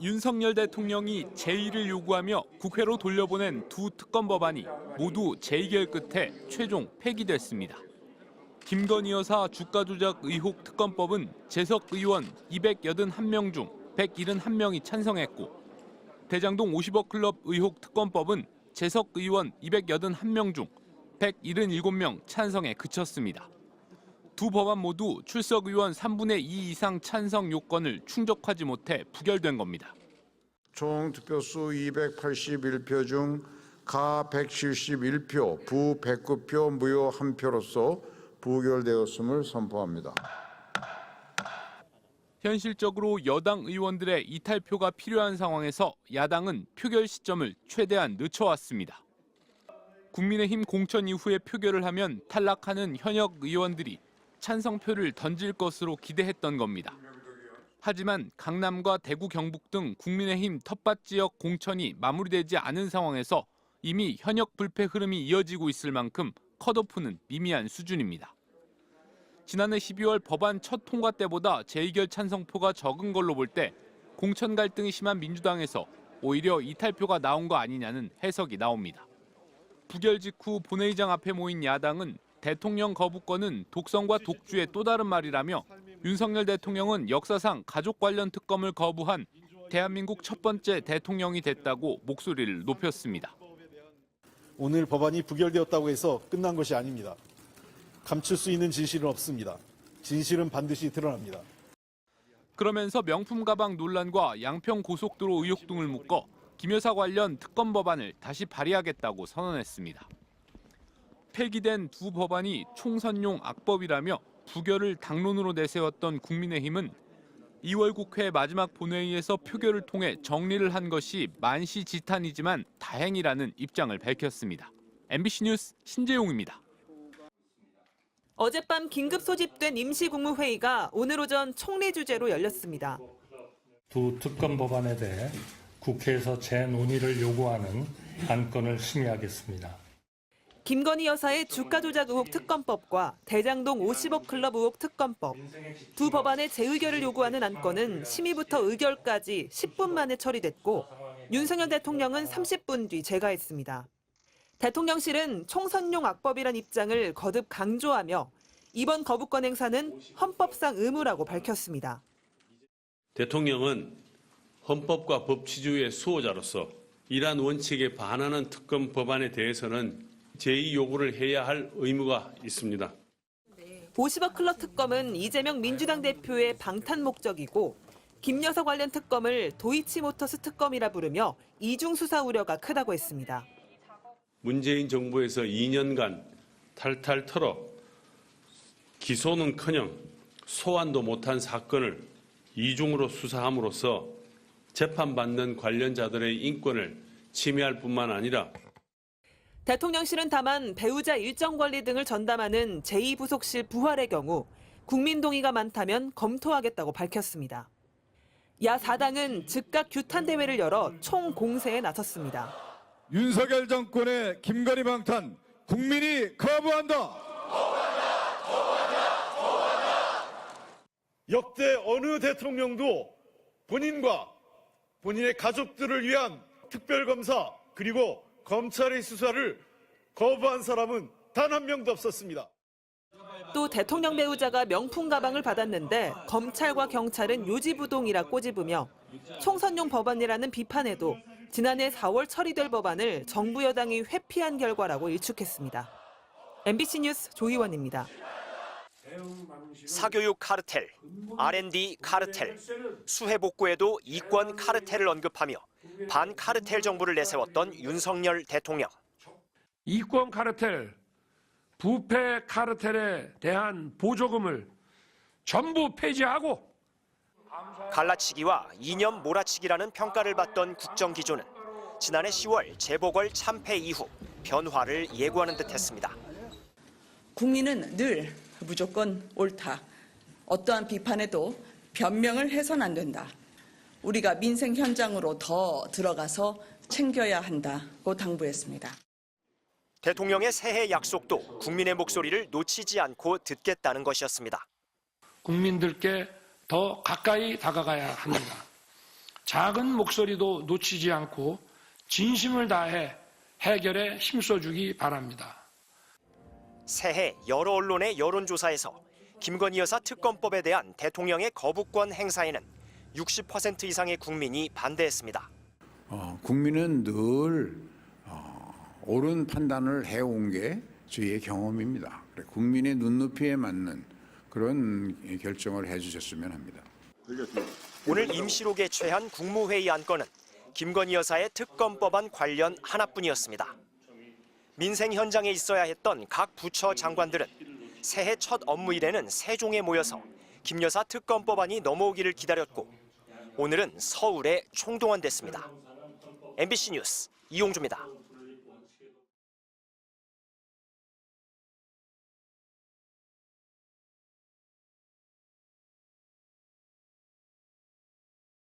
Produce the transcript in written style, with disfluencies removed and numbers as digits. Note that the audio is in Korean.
윤석열 대통령이 제2를 요구하며 국회로 돌려보낸 두 특검 법안이 모두 재의결 끝에 최종 폐기됐습니다. 김건희 여사 주가 조작 의혹 특검법은 재석 의원 281명 중 171명이 찬성했고, 대장동 50억 클럽 의혹 특검법은 재석 의원 281명 중 177명 찬성에 그쳤습니다. 두 법안 모두 출석 의원 3분의 2 이상 찬성 요건을 충족하지 못해 부결된 겁니다. 총 득표수 281표 중 가 171표, 부 109표, 무효 1표로서 부결되었음을 선포합니다. 현실적으로 여당 의원들의 이탈표가 필요한 상황에서 야당은 표결 시점을 최대한 늦춰왔습니다. 국민의힘 공천 이후에 표결을 하면 탈락하는 현역 의원들이 찬성표를 던질 것으로 기대했던 겁니다. 하지만 강남과 대구, 경북 등 국민의힘 텃밭 지역 공천이 마무리되지 않은 상황에서 이미 현역 불패 흐름이 이어지고 있을 만큼 컷오프는 미미한 수준입니다. 지난해 12월 법안 첫 통과 때보다 재의결 찬성표가 적은 걸로 볼 때 공천 갈등이 심한 민주당에서 오히려 이탈표가 나온 거 아니냐는 해석이 나옵니다. 부결 직후 본회의장 앞에 모인 야당은 대통령 거부권은 독선과 독주의 또 다른 말이라며 윤석열 대통령은 역사상 가족 관련 특검을 거부한 대한민국 첫 번째 대통령이 됐다고 목소리를 높였습니다. 오늘 법안이 부결되었다고 해서 끝난 것이 아닙니다. 감출 수 있는 진실은 없습니다. 진실은 반드시 드러납니다. 그러면서 명품 가방 논란과 양평 고속도로 의혹 등을 묶어 김 여사 관련 특검 법안을 다시 발의하겠다고 선언했습니다. 폐기된 두 법안이 총선용 악법이라며 부결을 당론으로 내세웠던 국민의힘은 2월 국회 마지막 본회의에서 표결을 통해 정리를 한 것이 만시지탄이지만 다행이라는 입장을 밝혔습니다. MBC 뉴스 신재용입니다. 어젯밤 긴급 소집된 임시국무회의가 오늘 오전 총리 주재로 열렸습니다. 두 특검 법안에 대해 국회에서 재논의를 요구하는 안건을 심의하겠습니다. 김건희 여사의 주가 조작 의혹 특검법과 대장동 50억 클럽 의혹 특검법, 두 법안의 재의결을 요구하는 안건은 심의부터 의결까지 10분 만에 처리됐고 윤석열 대통령은 30분 뒤 재가했습니다. 대통령실은 총선용 악법이란 입장을 거듭 강조하며 이번 거부권 행사는 헌법상 의무라고 밝혔습니다. 대통령은 헌법과 법치주의의 수호자로서 이러한 원칙에 반하는 특검 법안에 대해서는 제의 요구를 해야 할 의무가 있습니다. 50억 클럽 특검은 이재명 민주당 대표의 방탄 목적이고 김 여사 관련 특검을 도이치모터스 특검이라 부르며 이중 수사 우려가 크다고 했습니다. 문재인 정부에서 2년간 탈탈 털어 기소는커녕 소환도 못한 사건을 이중으로 수사함으로써 재판받는 관련자들의 인권을 침해할 뿐만 아니라 대통령실은 다만 배우자 일정 관리 등을 전담하는 제2부속실 부활의 경우 국민 동의가 많다면 검토하겠다고 밝혔습니다. 야 4당은 즉각 규탄 대회를 열어 총공세에 나섰습니다. 윤석열 정권의 김건희 방탄 국민이 거부한다. 역대 어느 대통령도 본인과 본인의 가족들을 위한 특별검사 그리고 검찰의 수사를 거부한 사람은 단 한 명도 없었습니다. 또 대통령 배우자가 명품 가방을 받았는데 검찰과 경찰은 요지부동이라 꼬집으며 총선용 법안이라는 비판에도 지난해 4월 처리될 법안을 정부 여당이 회피한 결과라고 일축했습니다. MBC 뉴스 조희원입니다. 사교육 카르텔, R&D 카르텔, 수해 복구에도 이권 카르텔을 언급하며 반카르텔 정부를 내세웠던 윤석열 대통령. 이권 카르텔, 부패 카르텔에 대한 보조금을 전부 폐지하고 갈라치기와 이념 몰아치기라는 평가를 받던 국정기조는 지난해 10월 재보궐 참패 이후 변화를 예고하는 듯했습니다. 국민은 늘 무조건 옳다. 어떠한 비판에도 변명을 해서는 안 된다. 우리가 민생 현장으로 더 들어가서 챙겨야 한다고 당부했습니다. 대통령의 새해 약속도 국민의 목소리를 놓치지 않고 듣겠다는 것이었습니다. 국민들께 더 가까이 다가가야 합니다. 작은 목소리도 놓치지 않고 진심을 다해 해결에 힘써주기 바랍니다. 새해 여러 언론의 여론조사에서 김건희 여사 특검법에 대한 대통령의 거부권 행사에는 60% 이상의 국민이 반대했습니다. 국민은 늘 옳은 판단을 해온 게 저희의 경험입니다. 국민의 눈높이에 맞는 그런 결정을 해주셨으면 합니다. 오늘 임시로 개최한 국무회의 안건은 김건희 여사의 특검법안 관련 하나뿐이었습니다. 민생 현장에 있어야 했던 각 부처 장관들은 새해 첫 업무일에는 세종에 모여서 김 여사 특검법안이 넘어오기를 기다렸고 오늘은 서울에 총동원됐습니다. MBC 뉴스 이용주입니다.